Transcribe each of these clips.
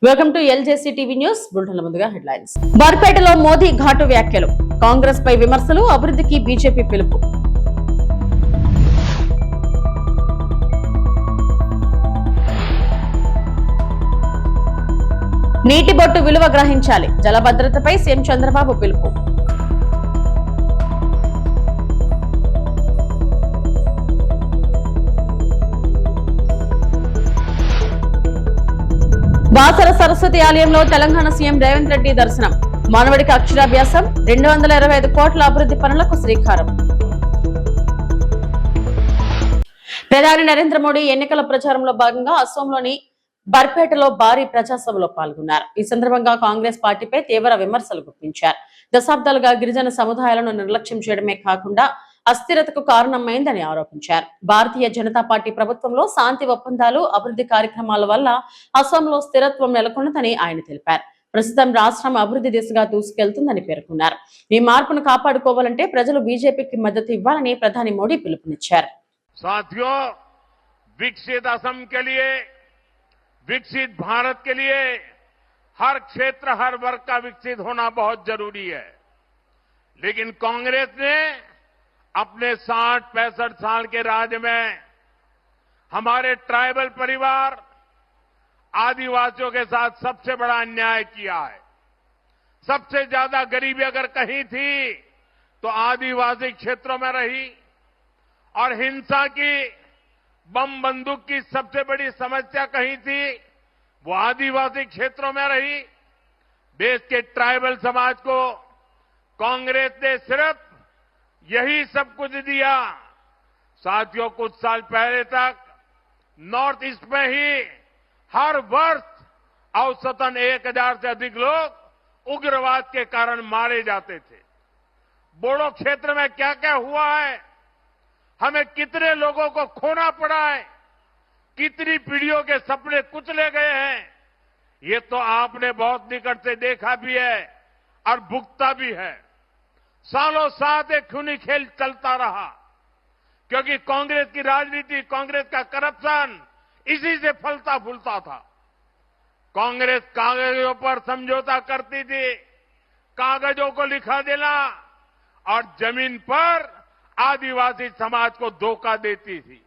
Welcome to LJC TV news. బులెటిన్ల ముందుగా headlines. బర్పేటలో Modi ఘాటు వ్యాఖ్యలు, కాంగ్రెస్ పై విమర్శలు, అభివృద్ధికి బీజేపీ పిలుపు. నీటి బొట్టు విలువ గ్రహించాలి, జలభద్రతపై సీఎం చంద్రబాబు పిలుపు. బాసర సరస్వతి ఆలయంలో తెలంగాణ సీఎం రేవంత్ రెడ్డి దర్శనం, మానవుడికి అక్షరాభ్యాసం, 225 కోట్ల అభివృద్ధి పనులకు శ్రీకారం. ప్రధాని నరేంద్ర మోడీ ఎన్నికల ప్రచారంలో భాగంగా అస్సోంలోని బర్పేటలో భారీ ప్రజాసభలో పాల్గొన్నారు. ఈ సందర్భంగా కాంగ్రెస్ పార్టీపై తీవ్ర విమర్శలు గుప్పించారు. దశాబ్దాలుగా గిరిజన సముదాయాలను నిర్లక్ష్యం చేయడమే కాకుండా అస్థిరతకు కారణమైందని ఆరోపించారు. భారతీయ జనతా పార్టీ ప్రభుత్వంలో శాంతి ఒప్పందాలు, అభివృద్ధి కార్యక్రమాల వల్ల అస్సాంలో స్థిరత్వం నెలకొన్నదని ఆయన తెలిపారు. ప్రస్తుతం రాష్ట్రం అభివృద్ధి దిశగా దూసుకెళ్తుందని పేర్కొన్నారు. ఈ మార్పును కాపాడుకోవాలంటే ప్రజలు బీజేపీకి మద్దతు ఇవ్వాలని ప్రధాని మోడీ పిలుపునిచ్చారు. साथियों, विकसित असम के लिए, विकसित भारत के लिए हर क्षेत्र, हर वर्ग का विकसित होना बहुत जरूरी है। लेकिन कांग्रेस ने अपने 60-65 साल के राज में हमारे ट्राइबल परिवार, आदिवासियों के साथ सबसे बड़ा अन्याय किया है। सबसे ज्यादा गरीबी अगर कहीं थी तो आदिवासी क्षेत्रों में रही, और हिंसा की, बम बंदूक की सबसे बड़ी समस्या कहीं थी वो आदिवासी क्षेत्रों में रही। देश के ट्राइबल समाज को कांग्रेस ने सिर्फ यही सब कुछ दिया। साथियों, कुछ साल पहले तक नॉर्थ ईस्ट में ही हर वर्ष औसतन 1000 से अधिक लोग उग्रवाद के कारण मारे जाते थे। बोडो क्षेत्र में क्या क्या हुआ है, हमें कितने लोगों को खोना पड़ा है, कितनी पीढ़ियों के सपने कुचले गए हैं, ये तो आपने बहुत निकट से देखा भी है और भुगता भी है। सालों साथ एक खूनी खेल चलता रहा, क्योंकि कांग्रेस की राजनीति, कांग्रेस का करप्शन इसी से फलता फूलता था। कांग्रेस कागजों पर समझौता करती थी, कागजों को लिखा देना, और जमीन पर आदिवासी समाज को धोखा देती थी।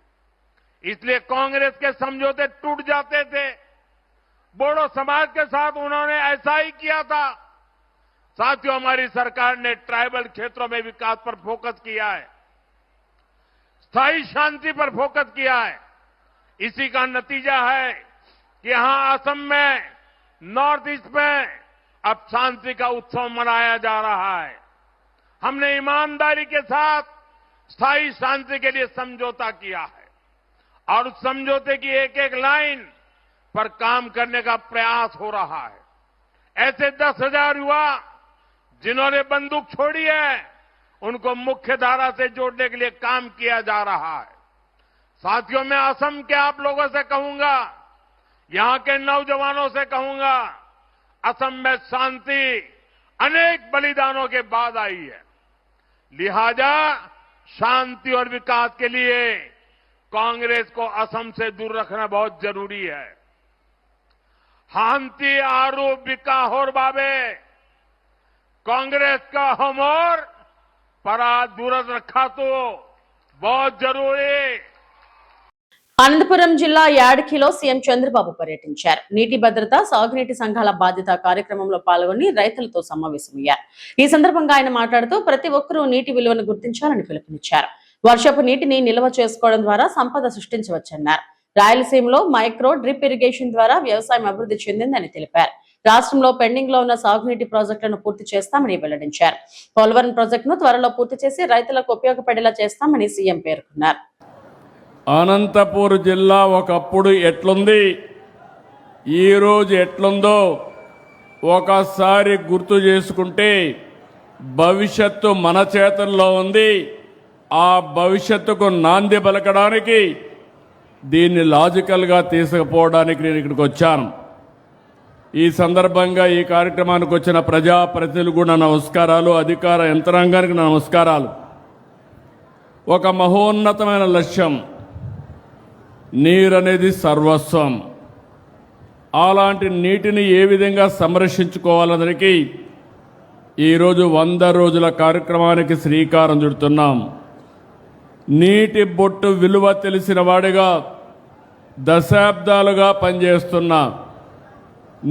इसलिए कांग्रेस के समझौते टूट जाते थे। बोडो समाज के साथ उन्होंने ऐसा ही किया था। साथियों, हमारी सरकार ने ट्राइबल क्षेत्रों में विकास पर फोकस किया है, स्थायी शांति पर फोकस किया है। इसी का नतीजा है कि यहां असम में, नॉर्थ ईस्ट में अब शांति का उत्सव मनाया जा रहा है। हमने ईमानदारी के साथ स्थायी शांति के लिए समझौता किया है, और उस समझौते की एक एक लाइन पर काम करने का प्रयास हो रहा है। ऐसे 10,000 युवा जिन्होंने बंदूक छोड़ी है, उनको मुख्य धारा से जोड़ने के लिए काम किया जा रहा है। साथियों, मैं असम के आप लोगों से कहूंगा, यहां के नौजवानों से कहूंगा, असम में शांति अनेक बलिदानों के बाद आई है। लिहाजा शांति और विकास के लिए कांग्रेस को असम से दूर रखना बहुत जरूरी है। हांती आरू बिका होर बाबे, कांग्रेस का हमोर परा दूर रखा तो बहुत जरूरी। అనంతపురం జిల్లా యాడకిలో సీఎం చంద్రబాబు పర్యటించారు. నీటి భద్రత, సాగునీటి సంఘాల బాధ్యత కార్యక్రమంలో పాల్గొని రైతులతో సమావేశమయ్యారు. ఈ సందర్భంగా ఆయన మాట్లాడుతూ ప్రతి ఒక్కరూ నీటి విలువను గుర్తించాలని పిలుపునిచ్చారు. వర్షపు నీటిని నిల్వ చేసుకోవడం ద్వారా సంపద సృష్టించవచ్చన్నారు. రాయలసీమలో మైక్రో డ్రిప్ ఇరిగేషన్ ద్వారా వ్యవసాయం అభివృద్ధి చెందిందని తెలిపారు. రాష్ట్రంలో పెండింగ్ లో ఉన్న సాగునీటి ప్రాజెక్టులను పూర్తి చేస్తామని వెల్లడించారు. పోలవరం ప్రాజెక్టును త్వరలో పూర్తి చేసి రైతులకు ఉపయోగపడేలా చేస్తామని సీఎం పేర్కొన్నారు. అనంతపూర్ జిల్లా ఒకప్పుడు ఎట్లుంది, ఈరోజు ఎట్లుందో ఒకసారి గుర్తు చేసుకుంటే భవిష్యత్తు మన చేతుల్లో ఉంది. ఆ భవిష్యత్తుకు నాంది పలకడానికి, దీన్ని లాజికల్గా తీసుకుపోవడానికి నేను ఇక్కడికి వచ్చాను. ఈ సందర్భంగా ఈ కార్యక్రమానికి వచ్చిన ప్రజాప్రతినిధులు కూడా నమస్కారాలు, అధికార యంత్రాంగానికి నమస్కారాలు. ఒక మహోన్నతమైన లక్ష్యం, నీరు అనేది సర్వస్వం. అలాంటి నీటిని ఏ విధంగా సంరక్షించుకోవాలన్నదానికి ఈరోజు 100 రోజుల కార్యక్రమానికి శ్రీకారం చుడుతున్నాం. నీటి బొట్టు విలువ తెలిసిన వాడిగా దశాబ్దాలుగా పనిచేస్తున్నా,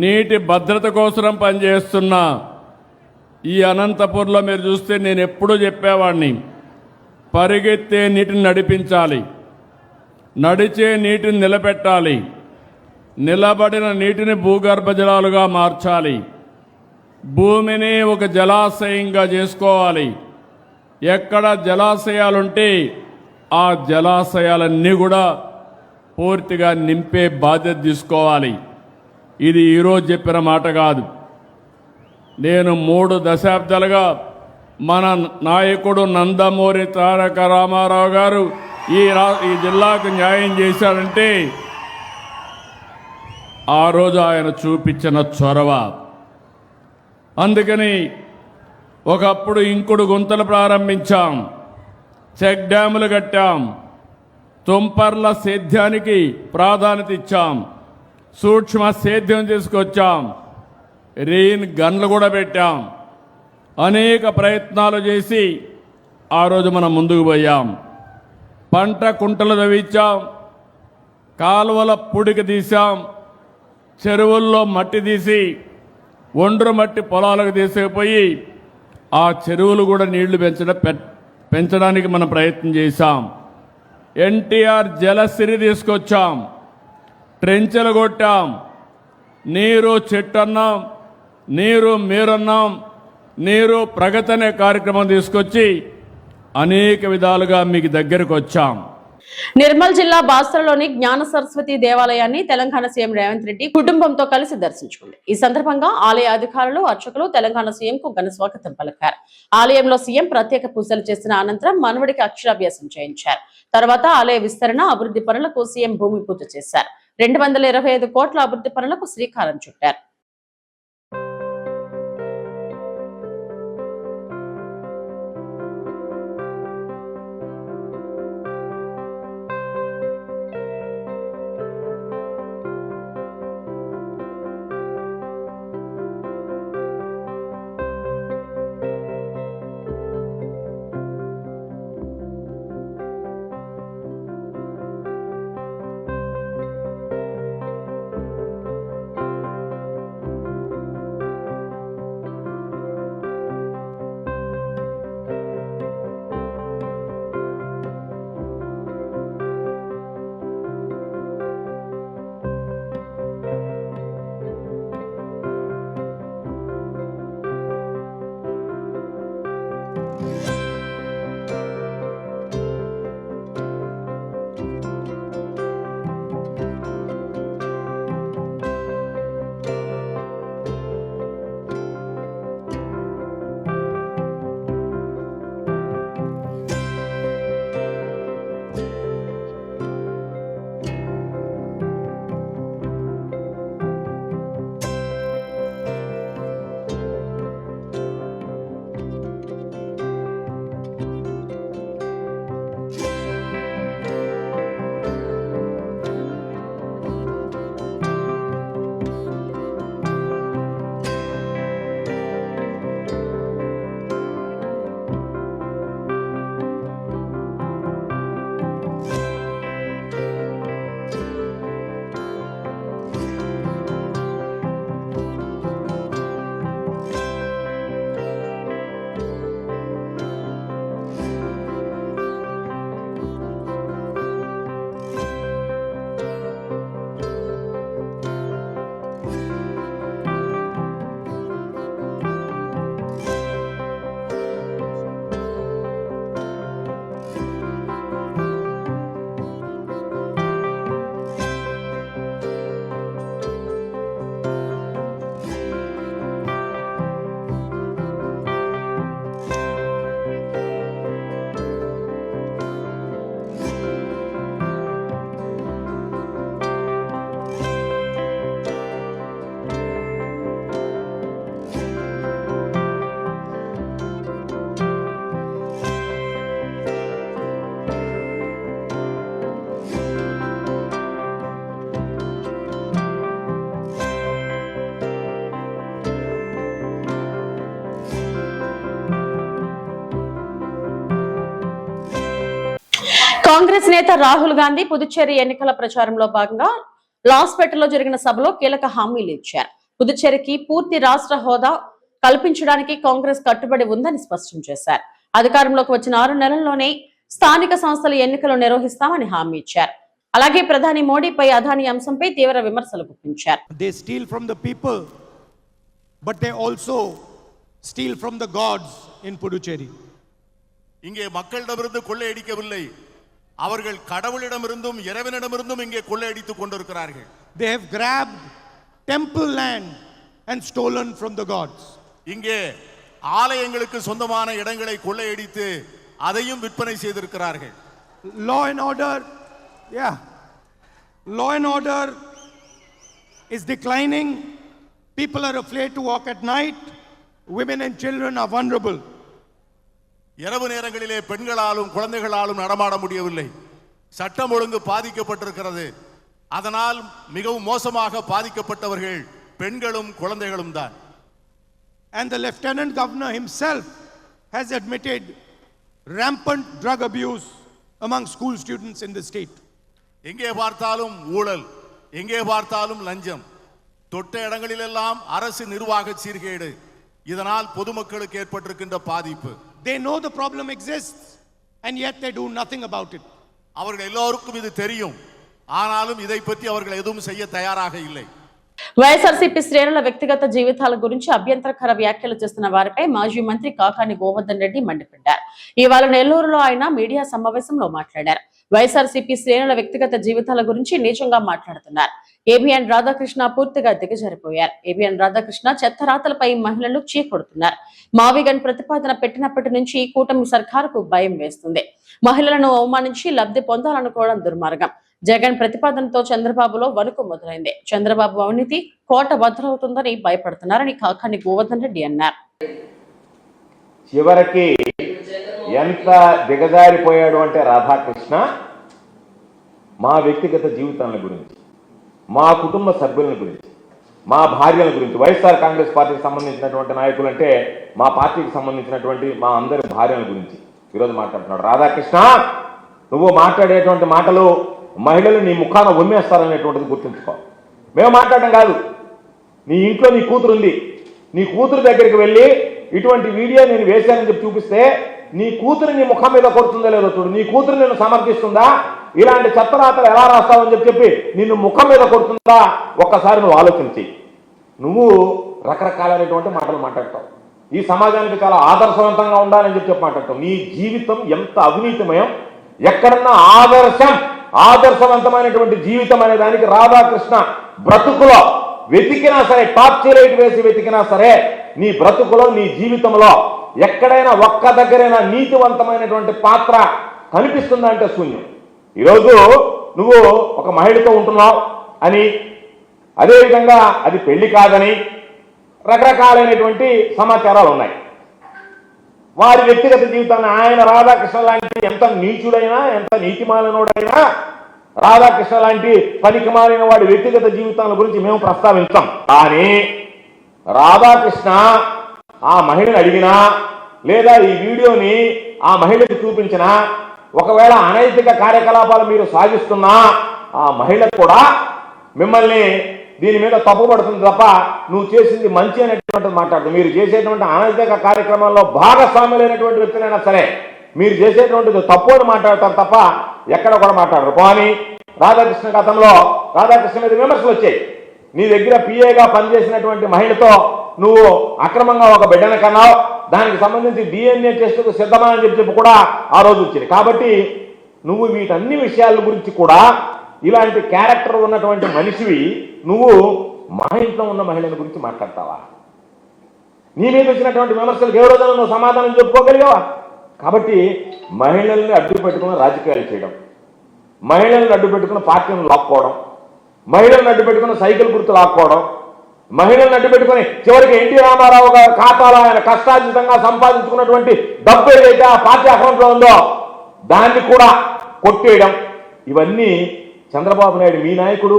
నీటి భద్రత కోసం పనిచేస్తున్నా. ఈ అనంతపూర్లో మీరు చూస్తే నేను ఎప్పుడూ చెప్పేవాడిని, పరిగెత్తే నీటిని నడిపించాలి, నడిచే నీటిని నిలబెట్టాలి, నిలబడిన నీటిని భూగర్భ జలాలుగా మార్చాలి, భూమిని ఒక జలాశయంగా చేసుకోవాలి. ఎక్కడ జలాశయాలుంటే ఆ జలాశయాలన్నీ కూడా పూర్తిగా నింపే బాధ్యత తీసుకోవాలి. ఇది ఈరోజు చెప్పిన మాట కాదు. నేను 3 దశాబ్దాలుగా మన నాయకుడు నందమూరి తారక రామారావు గారు ఈ జిల్లాకు న్యాయం చేశాడంటే ఆ రోజు ఆయన చూపించిన చొరవ. అందుకని ఒకప్పుడు ఇంకుడు గుంతలు ప్రారంభించాం, చెక్ డ్యాములు కట్టాం, తుంపర్ల సేద్యానికి ప్రాధాన్యత ఇచ్చాం, సూక్ష్మ సేద్యం తీసుకొచ్చాం, రెయిన్ గన్లు కూడా పెట్టాం. అనేక ప్రయత్నాలు చేసి ఆ రోజు మనం ముందుకు పోయాం. పంట కుంటలు తవ్వించాం, కాలువల పుడికి తీసాం, చెరువుల్లో మట్టి తీసి ఒండ్రు మట్టి పొలాలకు తీసుకుపోయి ఆ చెరువులు కూడా నీళ్లు పెంచడానికి మనం ప్రయత్నం చేశాం. ఎన్టీఆర్ జలసిరి తీసుకొచ్చాం, ట్రెంచెలు కొట్టాం, నీరు చెట్టు అన్నాం, నీరు మీరన్నాం, నీరు ప్రగతి అనే కార్యక్రమం తీసుకొచ్చి అనేక విధాలుగా మీకు దగ్గరకు వచ్చాం. నిర్మల్ జిల్లా బాసరలోని జ్ఞాన సరస్వతి దేవాలయాన్ని తెలంగాణ సీఎం రేవంత్ రెడ్డి కుటుంబంతో కలిసి దర్శించుకుంది. ఈ సందర్భంగా ఆలయ అధికారులు, అర్చకులు తెలంగాణ సీఎం కు ఘన స్వాగతం పలికారు. ఆలయంలో సీఎం ప్రత్యేక పూజలు చేసిన అనంతరం మనవడికి అక్షరాభ్యాసం చేయించారు. తర్వాత ఆలయ విస్తరణ, అభివృద్ధి పనులకు సీఎం భూమి పూజ చేశారు. 225 కోట్ల అభివృద్ధి పనులకు శ్రీకారం చుట్టారు. కాంగ్రెస్ నేత రాహుల్ గాంధీ పుదుచ్చేరి ఎన్నికల ప్రచారంలో భాగంగా లాస్పేటలో జరిగిన సభలో కీలక హామీలు ఇచ్చారు. పుదుచ్చేరికి పూర్తి రాష్ట్ర హోదా కల్పించడానికి కాంగ్రెస్ కట్టుబడి ఉందని స్పష్టం చేశారు. అధికారంలోకి వచ్చిన 6 నెలల్లోనే స్థానిక సంస్థల ఎన్నికలు నిర్వహిస్తామని హామీ ఇచ్చారు. అలాగే ప్రధాని మోడీపై అదాని అంశంపై తీవ్ర విమర్శలు గుప్పించారు. They steal from the people, but they also steal from the gods in Puducherry. இங்கே மக்களிடமிருந்து கொள்ளையடிக்கவில்லை, அவர்கள் கடவுளிடமிருந்தும் இறைவனிடமிருந்தும் இங்கே கொள்ளையடித்துக் கொண்டிருக்கிறார்கள். They have grabbed temple land and stolen from the gods. இங்கே ஆலயங்களுக்கு சொந்தமான இடங்களை கொள்ளையடித்து அதையும் விற்பனை செய்திருக்கிறார்கள். Law and order, law and order is declining. People are afraid to walk at night. Women and children are vulnerable. இரவு நேரங்களிலே பெண்களாலும் குழந்தைகளாலும் நடமாட முடியவில்லை. சட்டம் ஒழுங்கு பாதிக்கப்பட்டிருக்கிறது. அதனால் மிகவும் மோசமாக பாதிக்கப்பட்டவர்கள் பெண்களும் குழந்தைகளும் தான். And the lieutenant governor himself has admitted rampant drug abuse among school students in the state. எங்கே பார்த்தாலும் ஊழல், எங்கே பார்த்தாலும் லஞ்சம், தொட்ட இடங்களிலெல்லாம் அரசு நிர்வாக சீர்கேடு. இதனால் பொதுமக்களுக்கு ஏற்பட்டிருக்கின்ற பாதிப்பு. They know the problem exists and yet they do nothing about it. அவர்கள் எல்லோருக்கும் இது தெரியும், ஆனாலும் இதை பற்றி அவர்கள் எதுவும் செய்ய தயாராக இல்லை. వైఎస్ఆర్సీపీ శ్రేణుల వ్యక్తిగత జీవితాల గురించి అభ్యంతరకర వ్యాఖ్యలు చేస్తున్న వారిపై మాజీ మంత్రి కాకాని గోవర్ధన్ రెడ్డి మండిపడ్డారు. ఇవాళ నెల్లూరులో ఆయన మీడియా సమావేశంలో మాట్లాడారు. వైఎస్ఆర్సీపీ శ్రేణుల వ్యక్తిగత జీవితాల గురించి నీచంగా మాట్లాడుతున్నారు. ఏబిఎన్ రాధాకృష్ణ పూర్తిగా దిగజారిపోయారు. ఏబిఎన్ రాధాకృష్ణ చెత్తరాతలపై మహిళలు చీకొడుతున్నారు. మావిగన్ ప్రతిపాదన పెట్టినప్పటి నుంచి కూటమి సర్కారుకు భయం వేస్తుంది. మహిళలను అవమానించి లబ్ధి పొందాలనుకోవడం దుర్మార్గం. జగన్ ప్రతిపాదనతో చంద్రబాబులో వణుకు మొదలైంది. చంద్రబాబు అవినీతి కోట బద్దలవుతుందని భయపడుతున్నారని కాకాని గోవర్ధన్ రెడ్డి అన్నారు. చివరికి ఎంత దిగజారిపోయాడు అంటే రాధాకృష్ణ మా వ్యక్తిగత జీవితాల గురించి, మా కుటుంబ సభ్యుల గురించి, మా భార్యల గురించి, వైఎస్ఆర్ కాంగ్రెస్ పార్టీకి సంబంధించినటువంటి నాయకులు అంటే మా పార్టీకి సంబంధించినటువంటి మా అందరి భార్యల గురించి ఈరోజు మాట్లాడుతున్నాడు. రాధాకృష్ణ, నువ్వు మాట్లాడేటువంటి మాటలు మహిళలు నీ ముఖాన ఉమ్మేస్తారనేటువంటిది గుర్తుంచుకో. మేము మాట్లాడడం కాదు, నీ ఇంట్లో నీ కూతురు ఉంది, నీ కూతురు దగ్గరికి వెళ్ళి ఇటువంటి వీడియో నేను వేశానని చెప్పి చూపిస్తే నీ కూతురు నీ ముఖం మీద కొడుతుందో లేదో చూడు. నీ కూతురు నిన్ను సమర్థిస్తుందా? ఇలాంటి చెత్తరాతలు ఎలా రాస్తావని చెప్పి నిన్ను ముఖం మీద కొడుతుందా? ఒక్కసారి నువ్వు ఆలోచించి. నువ్వు రకరకాలైనటువంటి మాటలు మాట్లాడతావు. ఈ సమాజానికి చాలా ఆదర్శవంతంగా ఉండాలని చెప్పి మాట్లాడతావు. నీ జీవితం ఎంత అవినీతిమయం, ఎక్కడన్నా ఆదర్శవంతమైనటువంటి జీవితం అనే దానికి రాధాకృష్ణ బ్రతుకులో వెతికినా సరే, టాప్ చైలైట్ వేసి వెతికినా సరే, నీ బ్రతుకులో నీ జీవితంలో ఎక్కడైనా ఒక్క దగ్గరైనా నీతివంతమైనటువంటి పాత్ర కనిపిస్తుందా అంటే శూన్యం. ఈరోజు నువ్వు ఒక మహిళతో ఉంటున్నావు అని, అదేవిధంగా అది పెళ్లి కాదని రకరకాలైనటువంటి సమాచారాలు ఉన్నాయి. వారి వ్యక్తిగత జీవితాన్ని ఆయన రాధాకృష్ణ లాంటి ఎంత నీచుడైనా, ఎంత నీతిమాలినోడైనా, రాధాకృష్ణ లాంటి పనికిమాలిన వాడి వ్యక్తిగత జీవితాల గురించి మేము ప్రస్తావించాం. కానీ రాధాకృష్ణ ఆ మహిళను అడిగినా లేదా ఈ వీడియోని ఆ మహిళకు చూపించినా, ఒకవేళ అనైతిక కార్యకలాపాలు మీరు సాగిస్తున్నా ఆ మహిళ కూడా మిమ్మల్ని దీని మీద తప్పుపడుతుంది తప్ప నువ్వు చేసింది మంచి అనేటువంటిది మాట్లాడుతుంది. మీరు చేసేటువంటి అనైతిక కార్యక్రమాల్లో భాగస్వామ్యులైనటువంటి వ్యక్తులైనా సరే మీరు చేసేటువంటిది తప్పు అని మాట్లాడతారు తప్ప ఎక్కడ కూడా మాట్లాడరు. కానీ రాధాకృష్ణ గతంలో రాధాకృష్ణ మీద విమర్శలు వచ్చాయి. నీ దగ్గర పిఏగా పనిచేసినటువంటి మహిళతో నువ్వు అక్రమంగా ఒక బిడ్డను కన్నావు, దానికి సంబంధించి DNA టెస్టుకు సిద్ధమా అని చెప్పి కూడా ఆ రోజు వచ్చింది. కాబట్టి నువ్వు వీటన్ని విషయాల గురించి కూడా ఇలాంటి క్యారెక్టర్ ఉన్నటువంటి మనిషివి నువ్వు మా ఇంట్లో ఉన్న మహిళల గురించి మాట్లాడతావా? నీ మీద వచ్చినటువంటి విమర్శలకు ఏ రోజున నువ్వు సమాధానం చెప్పుకోగలిగావా? కాబట్టి మహిళల్ని అడ్డు పెట్టుకుని రాజకీయాలు చేయడం, మహిళలను అడ్డు పెట్టుకుని పార్టీలను లాక్కోవడం, మహిళలను అడ్డు పెట్టుకుని సైకిల్ గుర్తు లాక్కోవడం, మహిళలను అడ్డు పెట్టుకుని చివరికి ఎన్టీ రామారావు గారి ఖాతాలో ఆయన కష్టార్జితంగా సంపాదించుకున్నటువంటి డబ్బు ఏదైతే ఆ పార్టీ అకౌంట్లో ఉందో దాన్ని కూడా కొట్టేయడం, ఇవన్నీ చంద్రబాబు నాయుడు మీ నాయకుడు,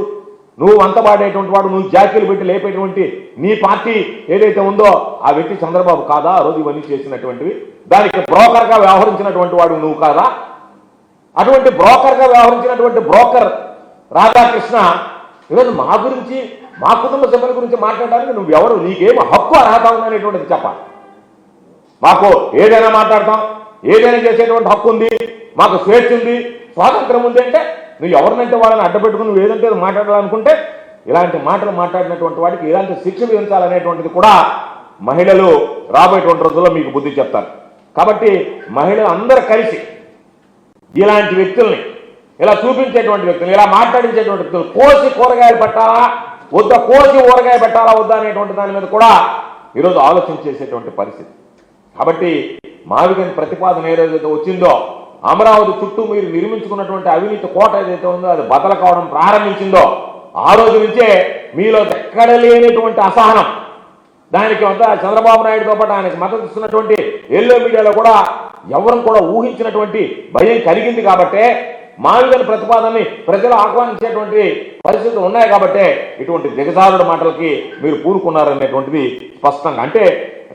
నువ్వు వంతబాడేటువంటి వాడు, నువ్వు జాకీలు పెట్టి లేపేటువంటి నీ పార్టీ ఏదైతే ఉందో ఆ వ్యక్తి చంద్రబాబు కాదా? ఆ రోజు ఇవన్నీ చేసినటువంటివి, దానికి బ్రోకర్గా వ్యవహరించినటువంటి వాడు నువ్వు కాదా? అటువంటి బ్రోకర్గా వ్యవహరించినటువంటి బ్రోకర్ రాధాకృష్ణ ఈరోజు మా గురించి, మా కుటుంబ సభ్యుల గురించి మాట్లాడడానికి నువ్వెవరు, నీకేం హక్కు అర్హత ఉందనేటువంటిది చెప్పాలి. మాకు ఏదైనా మాట్లాడతాం, ఏదైనా చేసేటువంటి హక్కు ఉంది, మాకు స్వేచ్ఛ ఉంది, స్వాతంత్రం ఉంది అంటే నువ్వు ఎవరినంటే వాళ్ళని అడ్డపెట్టుకుని నువ్వు ఏదంటే మాట్లాడాలనుకుంటే ఇలాంటి మాటలు మాట్లాడినటువంటి వాడికి ఇలాంటి శిక్ష విధించాలనేటువంటిది కూడా మహిళలు రాబోయేటువంటి రోజుల్లో మీకు బుద్ధి చెప్తారు. కాబట్టి మహిళలు అందరూ కలిసి ఇలాంటి వ్యక్తుల్ని, ఇలా చూపించేటువంటి వ్యక్తులు, ఇలా మాట్లాడించేటువంటి వ్యక్తులు కోసి కూరగాయలు పెట్టాలా వద్దా, కోసి ఊరగాయ పెట్టాలా వద్దా అనేటువంటి దాని మీద కూడా ఈరోజు ఆలోచించేసేటువంటి పరిస్థితి. కాబట్టి మావిగన్ ప్రతిపాదన ఏదైతే వచ్చిందో, అమరావతి చుట్టూ మీరు నిర్మించుకున్నటువంటి అవినీతి కోట ఏదైతే ఉందో అది బదలు కావడం ప్రారంభించిందో ఆ రోజు నుంచే మీలో ఎక్కడ లేనటువంటి అసహనం, దానికి చంద్రబాబు నాయుడుతో పాటు ఆయనకు మద్దతు ఇస్తున్నటువంటి ఎల్లో మీడియాలో కూడా ఎవరు కూడా ఊహించినటువంటి భయం కలిగింది. కాబట్టే మావిగన్ ప్రతిపాదనని ప్రజలు ఆహ్వానించేటువంటి పరిస్థితులు ఉన్నాయి. కాబట్టే ఇటువంటి దిగజారుడు మాటలకి మీరు పూనుకున్నారనేటువంటిది స్పష్టంగా. అంటే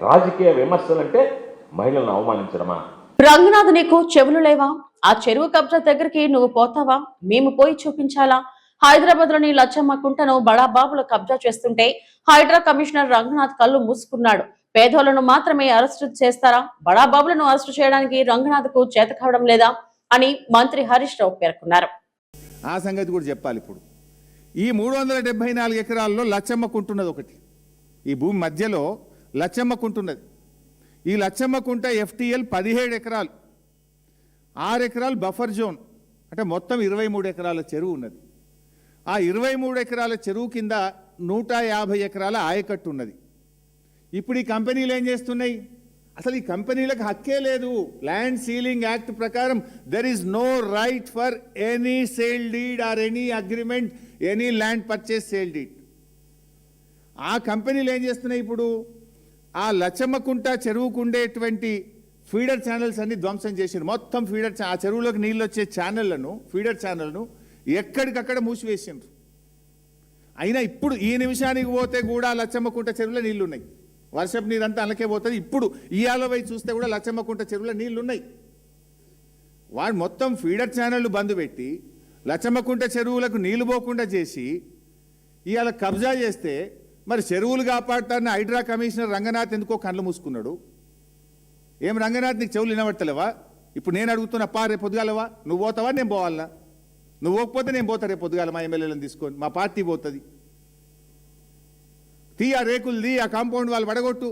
రాజకీయ విమర్శలు అంటే మహిళలను అవమానించడమా? రంగనాథ్, నీకు చెవులు లేవా? ఆ చెరువు కబ్జా దగ్గరికి నువ్వు పోతావా? మేము పోయి చూపించాలా? హైదరాబాద్ లోని లచ్చమ్మ కుంటను బడాబాబులు కబ్జా చేస్తుంటే హైడ్రా కమిషనర్ రంగనాథ్ కళ్ళు మూసుకున్నాడు. పేదోళ్లను మాత్రమే అరెస్టు చేస్తారా? బడాబాబులను అరెస్టు చేయడానికి రంగనాథ్ కు చేత కావడం లేదా అని మంత్రి హరీష్ రావు పేర్కొన్నారు. ఆ సంగతి కూడా చెప్పాలి. ఇప్పుడు ఈ 374 ఎకరాల్లో లచ్చమ్మ కుంటున్నది ఒకటి, ఈ భూమి మధ్యలో లచ్చమ్మ కుంటున్నది. ఈ లచ్చమ్మ కుంట FTL 17 ఎకరాలు, 6 ఎకరాలు బఫర్ జోన్, అంటే మొత్తం 23 ఎకరాల చెరువు ఉన్నది. ఆ 23 ఎకరాల చెరువు కింద 150 ఎకరాల ఆయకట్టు ఉన్నది. ఇప్పుడు ఈ కంపెనీలు ఏం చేస్తున్నాయి? అసలు ఈ కంపెనీలకు హక్కే లేదు. ల్యాండ్ సీలింగ్ యాక్ట్ ప్రకారం there is no right for any sale deed or any agreement, any land purchase sale deed. ఆ కంపెనీలు ఏం చేస్తున్నాయి? ఇప్పుడు ఆ లచ్చమ్మకుంట చెరువుకు ఉండేటువంటి ఫీడర్ ఛానల్స్ అన్ని ధ్వంసం చేసారు. మొత్తం ఫీడర్, ఆ చెరువులోకి నీళ్ళు వచ్చే ఛానళ్లను, ఫీడర్ ఛానల్ను ఎక్కడికక్కడ మూసివేసిండ్రు. అయినా ఇప్పుడు ఈ నిమిషానికి పోతే కూడా లచ్చమ్మకుంట చెరువులో నీళ్లు ఉన్నాయి. వర్షపు నీరంతా అలకే పోతుంది. ఇప్పుడు ఇయాల పోయి చూస్తే కూడా లచ్చమ్మకుంట చెరువులో నీళ్లు ఉన్నాయి. వాడు మొత్తం ఫీడర్ ఛానళ్లు బంద్ పెట్టి లచ్చమ్మకుంట చెరువులకు నీళ్లు పోకుండా చేసి ఇవాళ కబ్జా చేస్తే మరి చెరువులు కాపాడతారని హైడ్రా కమిషనర్ రంగనాథ్ ఎందుకో కళ్ళు మూసుకున్నాడు. ఏం రంగనాథ్, నీకు చెవులు వినబడతలేవా? ఇప్పుడు నేను అడుగుతున్నా, రేపు పొద్దుగాలవా? నువ్వు పోతావా, నేను పోవాలా? నువ్వు పోకపోతే నేను పోతా రేపు పొద్దుగాల, మా ఎమ్మెల్యేలను తీసుకొని, మా పార్టీ పోతుంది. ఆ రేకులు ఆ కాంపౌండ్ వాళ్ళు పడగొట్టు,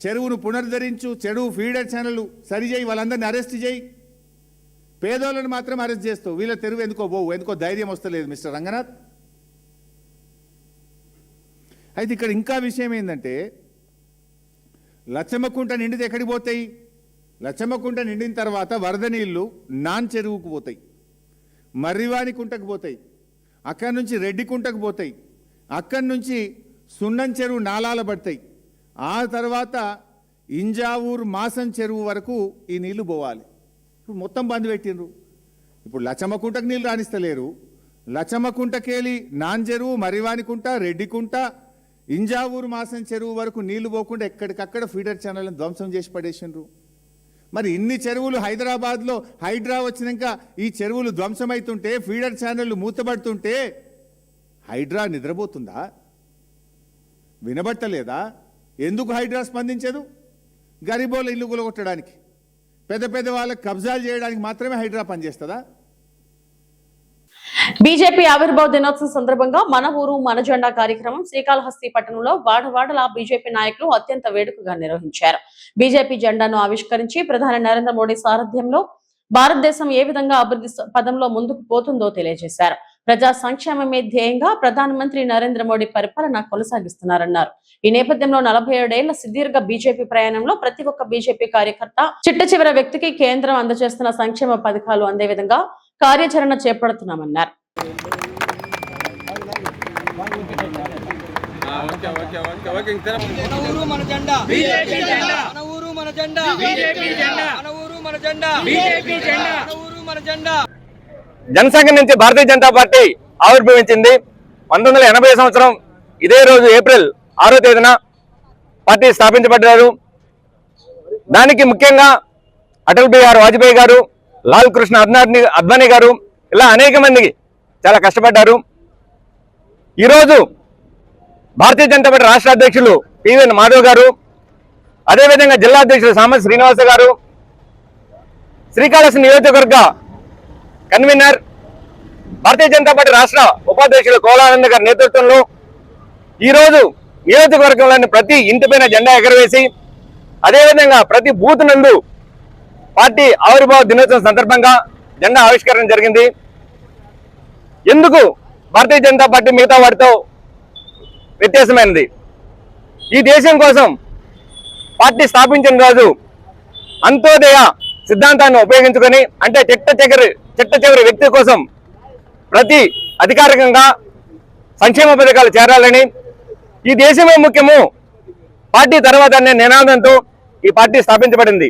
చెరువును పునరుద్ధరించు, చెరువు ఫీడర్ ఛానల్ సరిచేయి, వాళ్ళందరినీ అరెస్ట్ చేయి. పేదోళ్ళని మాత్రం అరెస్ట్ చేస్తావు, వీళ్ళ తెరువు ఎందుకో పోవు, ఎందుకో ధైర్యం వస్తలేదు మిస్టర్ రంగనాథ్. అయితే ఇక్కడ ఇంకా విషయం ఏంటంటే, లచ్చమ్మకుంట నిండితే ఎక్కడికి పోతాయి? లచ్చమ్మకుంట నిండిన తర్వాత వరద నీళ్లు నాన్ చెరువుకు పోతాయి, మర్రివాణి కుంటకు పోతాయి, అక్కడి నుంచి రెడ్డి కుంటకు పోతాయి, అక్కడి నుంచి సున్నం చెరువు నాలాల పడతాయి, ఆ తర్వాత ఇంజావూరు మాసం చెరువు వరకు ఈ నీళ్లు పోవాలి. ఇప్పుడు మొత్తం బంద్ పెట్టిండ్రు. ఇప్పుడు లచ్చమ్మకుంటకు నీళ్ళు రాణిస్తలేరు. లచ్చమ్మకుంటకేలి నాన్ చెరువు, మర్రివాణి కుంట, రెడ్డి కుంట, ఇంజావూరు మాసం చెరువు వరకు నీళ్లు పోకుండా ఎక్కడికక్కడ ఫీడర్ ఛానల్ని ధ్వంసం చేసి పడేసిండ్రు. మరి ఇన్ని చెరువులు హైదరాబాద్లో హైడ్రా వచ్చినాక ఈ చెరువులు ధ్వంసమవుతుంటే, ఫీడర్ ఛానళ్లు మూతబడుతుంటే హైడ్రా నిద్రపోతుందా? వినబట్టలేదా? ఎందుకు హైడ్రా స్పందించదు? గరీబోళ్ళ ఇల్లు కూలగొట్టడానికి, పెద్ద పెద్ద వాళ్ళకి కబ్జాలు చేయడానికి మాత్రమే హైడ్రా పనిచేస్తుందా? బీజేపీ ఆవిర్భావ దినోత్సవం సందర్భంగా మన ఊరు మన జెండా కార్యక్రమం శ్రీకాళహస్తి పట్టణంలో వాడవాడలా బీజేపీ నాయకులు అత్యంత వేడుకగా నిర్వహించారు. బీజేపీ జెండాను ఆవిష్కరించి ప్రధాని నరేంద్ర మోడీ సారథ్యంలో భారతదేశం ఏ విధంగా అభివృద్ధి పదంలో ముందుకు పోతుందో తెలియజేశారు. ప్రజా సంక్షేమమే ధ్యేయంగా ప్రధానమంత్రి నరేంద్ర మోడీ పరిపాలన కొనసాగిస్తున్నారన్నారు. ఈ నేపథ్యంలో 47 ఏళ్ల సుదీర్ఘ బీజేపీ ప్రయాణంలో ప్రతి ఒక్క బీజేపీ కార్యకర్త చిట్ట చివరి వ్యక్తికి కేంద్రం అందజేస్తున్న సంక్షేమ పథకాలు అందే విధంగా కార్యాచరణ చేపడుతున్నామన్నారు. జనసంఘ నుంచి భారతీయ జనతా పార్టీ ఆవిర్భవించింది 1980 సంవత్సరం ఇదే రోజు ఏప్రిల్ 6వ తేదీన పార్టీ స్థాపించబడ్డారు. దానికి ముఖ్యంగా అటల్ బిహారీ వాజ్పేయి గారు లాల్ కృష్ణ అద్వానీ గారు, ఇలా అనేక మంది చాలా కష్టపడ్డారు. ఈరోజు భారతీయ జనతా పార్టీ రాష్ట్ర అధ్యక్షులు పివిఎన్ మాధవ్ గారు, అదేవిధంగా జిల్లా అధ్యక్షులు సామత్ శ్రీనివాస గారు, శ్రీకాళహస్తి నియోజకవర్గ కన్వీనర్ భారతీయ జనతా పార్టీ రాష్ట్ర ఉపాధ్యక్షులు కోలానంద గారి నేతృత్వంలో ఈరోజు నియోజకవర్గంలోని ప్రతి ఇంటిపైన జెండా ఎగరవేసి, అదేవిధంగా ప్రతి బూత్ నందు పార్టీ ఆవిర్భావ దినోత్సవం సందర్భంగా జెండా ఆవిష్కరణ జరిగింది. ఎందుకు భారతీయ జనతా పార్టీ మిగతా వాటితో వ్యత్యాసమైనది? ఈ దేశం కోసం పార్టీ స్థాపించిన రోజు అంత్యోదయ సిద్ధాంతాన్ని ఉపయోగించుకొని, అంటే చిట్ట చివరి వ్యక్తి కోసం ప్రతి అధికారికంగా సంక్షేమ పథకాలు చేరాలని, ఈ దేశమే ముఖ్యము, పార్టీ తర్వాత అనే నినాదంతో ఈ పార్టీ స్థాపించబడింది.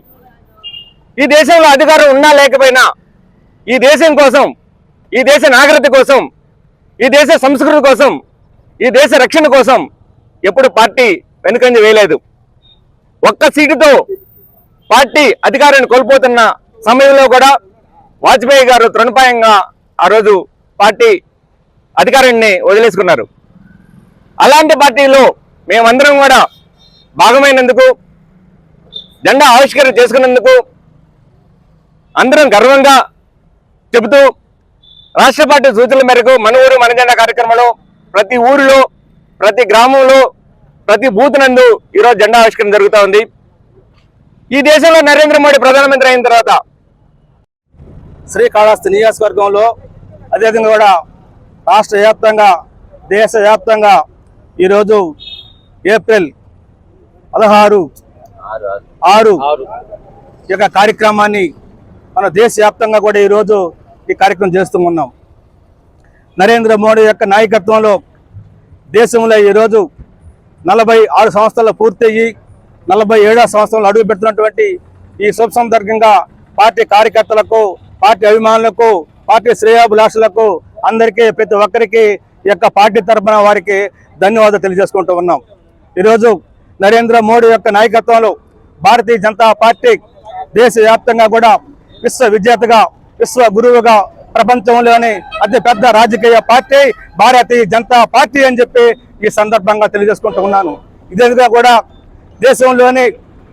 ఈ దేశంలో అధికారం ఉన్నా లేకపోయినా ఈ దేశం కోసం, ఈ దేశ నాగరికత కోసం, ఈ దేశ సంస్కృతి కోసం, ఈ దేశ రక్షణ కోసం ఎప్పుడు పార్టీ వెనుకంజ వేయలేదు. ఒక్క సీటుతో పార్టీ అధికారాన్ని కోల్పోతున్న సమయంలో కూడా వాజ్పేయి గారు తృణప్రాయంగా ఆ రోజు పార్టీ అధికారాన్ని వదిలేసుకున్నారు. అలాంటి పార్టీలో మేమందరం కూడా భాగమైనందుకు, జెండా ఆవిష్కరణ చేసుకున్నందుకు అందరం గర్వంగా చెబుతూ, రాష్ట్ర పార్టీ సూచనల మేరకు మన ఊరు మన జెండా కార్యక్రమంలో ప్రతి ఊరిలో, ప్రతి గ్రామంలో, ప్రతి బూత్ నందు ఈరోజు జెండా ఆవిష్కరణ జరుగుతూ ఉంది. ఈ దేశంలో నరేంద్ర మోడీ ప్రధానమంత్రి అయిన తర్వాత శ్రీకాళహస్తి నియోజకవర్గంలో, అదేవిధంగా కూడా రాష్ట్ర వ్యాప్తంగా, దేశవ్యాప్తంగా ఈరోజు ఏప్రిల్ 16/6 ఈ యొక్క కార్యక్రమాన్ని మన దేశవ్యాప్తంగా కూడా ఈరోజు ఈ కార్యక్రమం చేస్తూ ఉన్నాం. నరేంద్ర మోడీ యొక్క నాయకత్వంలో దేశంలో ఈరోజు 46 సంవత్సరాలు పూర్తయ్యి 47వ సంవత్సరంలో అడుగు పెడుతున్నటువంటి ఈ శుభ సందర్భంగా పార్టీ కార్యకర్తలకు, పార్టీ అభిమానులకు, పార్టీ శ్రేయోభిలాషులకు అందరికీ, ప్రతి ఒక్కరికి ఈ యొక్క పార్టీ తరఫున వారికి ధన్యవాదాలు తెలియజేసుకుంటూ ఉన్నాం. ఈరోజు నరేంద్ర మోడీ యొక్క నాయకత్వంలో భారతీయ జనతా పార్టీ దేశవ్యాప్తంగా కూడా విశ్వ విజేతగా, విశ్వ గురువుగా, ప్రపంచంలోని అతిపెద్ద రాజకీయ పార్టీ భారతీయ జనతా పార్టీ అని చెప్పి ఈ సందర్భంగా తెలియజేసుకుంటూ ఉన్నాను. ఇదేవిధంగా కూడా దేశంలోని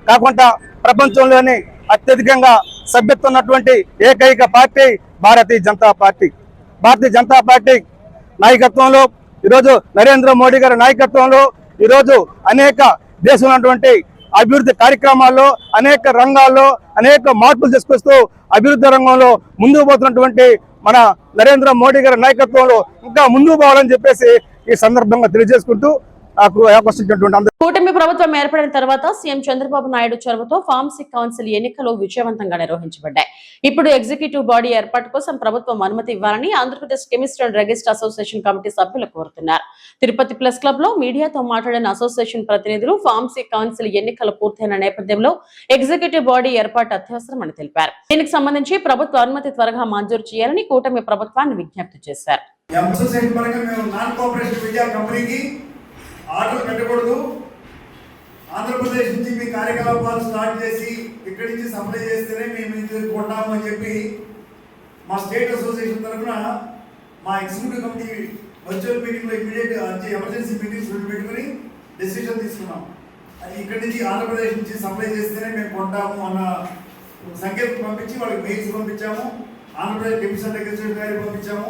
కాకుండా ప్రపంచంలోని అత్యధికంగా సభ్యత్వం ఉన్నటువంటి ఏకైక party Bharatiya Janata party. Bharatiya Janata party నాయకత్వంలో ఈరోజు నరేంద్ర మోడీ గారి నాయకత్వంలో ఈరోజు అనేక దేశంలో ఉన్నటువంటి అభివృద్ధి కార్యక్రమాల్లో, అనేక రంగాల్లో అనేక మార్పులు తీసుకొస్తూ అభివృద్ధి రంగంలో ముందుకు పోతున్నటువంటి మన నరేంద్ర మోడీ గారి నాయకత్వంలో ఇంకా ముందుకు పోవాలని చెప్పేసి ఈ సందర్భంగా తెలియజేసుకుంటూ నాకు అవకాశం. కూటమి ప్రభుత్వం ఏర్పడిన తర్వాత సీఎం చంద్రబాబు నాయుడు చొరవతో ఫార్మసీ కౌన్సిల్ ఎన్నికలు విజయవంతంగా నిర్వహించబడ్డాయి. ఇప్పుడు ఎగ్జిక్యూటివ్ బాడీ ఏర్పాటు కోసం ప్రభుత్వం అనుమతి ఇవ్వాలని Andhra Pradesh chemist and druggist association committee సభ్యులు కోరుతున్నారు. తిరుపతి ప్రెస్ క్లబ్ లో మీడియాతో మాట్లాడిన అసోసియేషన్ ప్రతినిధులు ఫార్మసీ కౌన్సిల్ ఎన్నికలు పూర్తయిన నేపథ్యంలో ఎగ్జిక్యూటివ్ బాడీ ఏర్పాటు అత్యవసరమని తెలిపారు. దీనికి సంబంధించి ప్రభుత్వ అనుమతి త్వరగా మంజూరు చేయాలని కూటమి ప్రభుత్వాన్ని విజ్ఞప్తి చేశారు. ఆర్డర్ పెట్టకూడదు. ఆంధ్రప్రదేశ్ నుంచి మీ కార్యకలాపాలు స్టార్ట్ చేసి ఇక్కడి నుంచి సప్లై చేస్తేనే మేము ఇది కొంటాము అని చెప్పి మా స్టేట్ అసోసియేషన్ తరఫున మా ఎగ్జిక్యూటివ్ కమిటీ వర్చువల్ మీటింగ్లో ఇమీడియట్ ఎమర్జెన్సీ మీటింగ్స్ పెట్టుకుని డెసిషన్ తీసుకున్నాం. ఇక్కడి నుంచి ఆంధ్రప్రదేశ్ నుంచి సప్లై చేస్తేనే మేము కొంటాము అన్న సంకేతం పంపించి వాళ్ళకి మెయిల్స్ పంపించాము. ఆంధ్రప్రదేశ్ కెమిస్ట్ అండ్ డ్రగ్స్ట్ గారికి పంపించాము.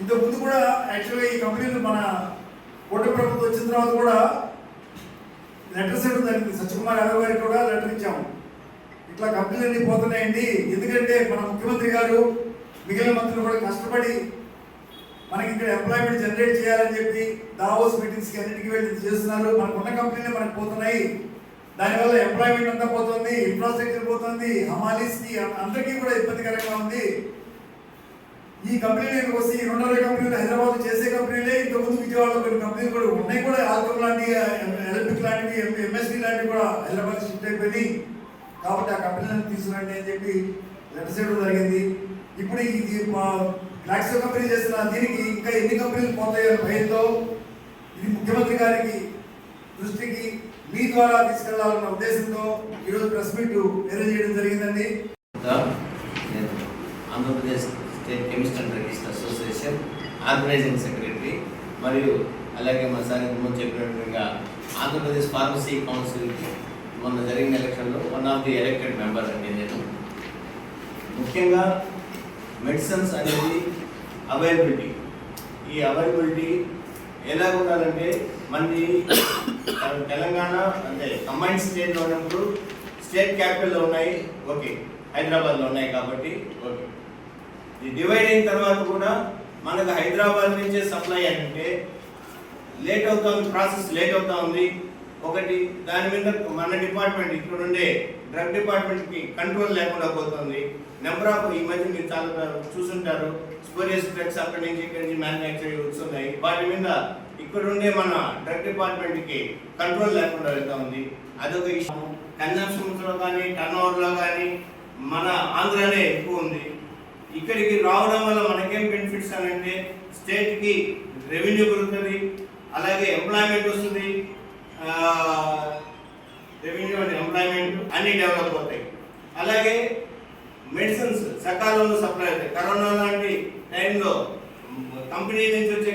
ఇంతకుముందు కూడా యాక్చువల్గా ఈ కంపెనీలు మన కూటమి ప్రభుత్వం వచ్చిన తర్వాత కూడా లెటర్స్ ఇవ్వడం జరిగింది. సత్యకుమార్ యాదవ్ గారికి కూడా లెటర్ ఇచ్చాము. ఇట్లా కంపెనీలన్నీ పోతున్నాయండి, ఎందుకంటే మన ముఖ్యమంత్రి గారు మిగిలిన మంత్రులు కూడా కష్టపడి మనకి ఇక్కడ ఎంప్లాయ్మెంట్ జనరేట్ చేయాలని చెప్పి దావోస్ మీటింగ్స్కి అన్నింటికి వెళ్ళి చేస్తున్నారు. మనకున్న కంపెనీలు మనకు పోతున్నాయి, దానివల్ల ఎంప్లాయ్మెంట్ అంతా పోతుంది, ఇన్ఫ్రాస్ట్రక్చర్ పోతుంది, హమాలీస్కి అందరికీ కూడా ఇబ్బందికరంగా ఉంది. ఈ కంపెనీలు వస్తే 220 కంపెనీలు హైదరాబాద్ చేసే కంపెనీలే. ఇంతకుముందు విజయవాడలో కొన్ని కంపెనీలు కూడా ఉన్నాయి, కూడా ఆల్కమ్ లాంటి, ఎలక్ట్రిక్ లాంటివి, ఎంఎస్డీ లాంటివి కూడా హైదరాబాద్ షిఫ్ట్ అయిపోయింది. కాబట్టి ఆ కంపెనీలను తీసుకురండి అని చెప్పి లెటర్స్ ఇవ్వడం జరిగింది. ఇప్పుడు ఇది గ్లాక్సో కంపెనీ చేసిన దీనికి ఇంకా ఎన్ని కంపెనీలు పోతాయో భయంతో ఇది ముఖ్యమంత్రి గారికి దృష్టికి మీ ద్వారా తీసుకెళ్లాలన్న ఉద్దేశంతో ఈరోజు ప్రెస్ మీట్ అరేంజ్ చేయడం జరిగిందండి. Andhra Pradesh state chemist and druggist association organizing secretary, మరియు అలాగే మా సార్ ఇంతకుముందు చెప్పినట్టుగా ఆంధ్రప్రదేశ్ ఫార్మసీ కౌన్సిల్ మొన్న జరిగిన ఎలక్షన్లో one of the elected member అండి నేను. ముఖ్యంగా మెడిసిన్స్ అనేది అవైలబిలిటీ, ఈ అవైలబిలిటీ ఎలా ఉండాలంటే మనది తెలంగాణ అంటే కంబైన్డ్ స్టేట్లో ఉన్నప్పుడు స్టేట్ క్యాపిటల్లో ఉన్నాయి, ఓకే, హైదరాబాద్లో ఉన్నాయి కాబట్టి ఓకే. ఇది డివైడ్ అయిన తర్వాత కూడా మనకు హైదరాబాద్ నుంచే సప్లై అంటే లేట్ అవుతా ఉంది, ప్రాసెస్ లేట్ అవుతా ఉంది. ఒకటి దాని మీద మన డిపార్ట్మెంట్ ఇక్కడ ఉండే డ్రగ్ డిపార్ట్మెంట్కి కంట్రోల్ లేకుండా పోతుంది. నెంబర్ ఆఫ్ ఈ మధ్య మీరు చాలా చూసుంటారు, స్పోరియస్ డ్రగ్స్ అక్కడి నుంచి ఇక్కడి నుంచి మ్యానుఫ్యాక్చరింగ్ వస్తున్నాయి. వాటి మీద ఇక్కడ ఉండే మన డ్రగ్ డిపార్ట్మెంట్కి కంట్రోల్ లేకుండా వెళ్తా ఉంది. అదొక ఇష్యూ. కన్జంప్షన్స్లో కానీ టర్న్ ఓవర్లో కానీ మన ఆంధ్రానే ఎక్కువ ఉంది. ఇక్కడికి రావడం వల్ల మనకేం బెనిఫిట్స్ అని అంటే స్టేట్కి రెవెన్యూ పెరుగుతుంది, అలాగే ఎంప్లాయ్మెంట్ వస్తుంది, రెవెన్యూ అండ్ ఎంప్లాయ్మెంట్ అన్ని డెవలప్ అవుతాయి. అలాగే మెడిసిన్స్ సకాలంలో సప్లై అవుతాయి. కరోనా లాంటి టైంలో కంపెనీ నుంచి వచ్చే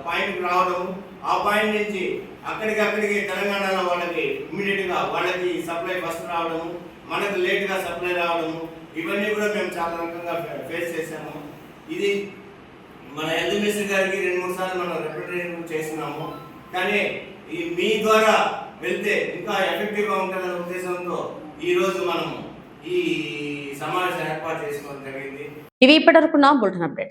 పాయింట్ రావడం, ఆ పాయింట్ నుంచి అక్కడికి తెలంగాణలో వాళ్ళకి ఇమ్మీడియట్గా వాళ్ళకి సప్లై ఫస్ట్ రావడము, మనకు లేట్గా సప్లై రావడము, ఇవన్నీ కూడా మేము చాలా రకంగా ఫేస్ చేసాము. ఇది మన హెల్త్ మినిస్టర్ గారికి 2-3 సార్లు మనం రిప్రజెంటేషన్ చేస్తున్నాము. కానీ ఈ మీ ద్వారా వెళ్తే ఇంకా ఎఫెక్టివ్గా ఉంటుందనే ఉద్దేశంతో ఈరోజు మనం ఈ సమావేశం ఏర్పాటు చేసుకోవడం జరిగింది. ఇవి ఇప్పటివరకు నా బులెటిన్ అప్డేట్స్.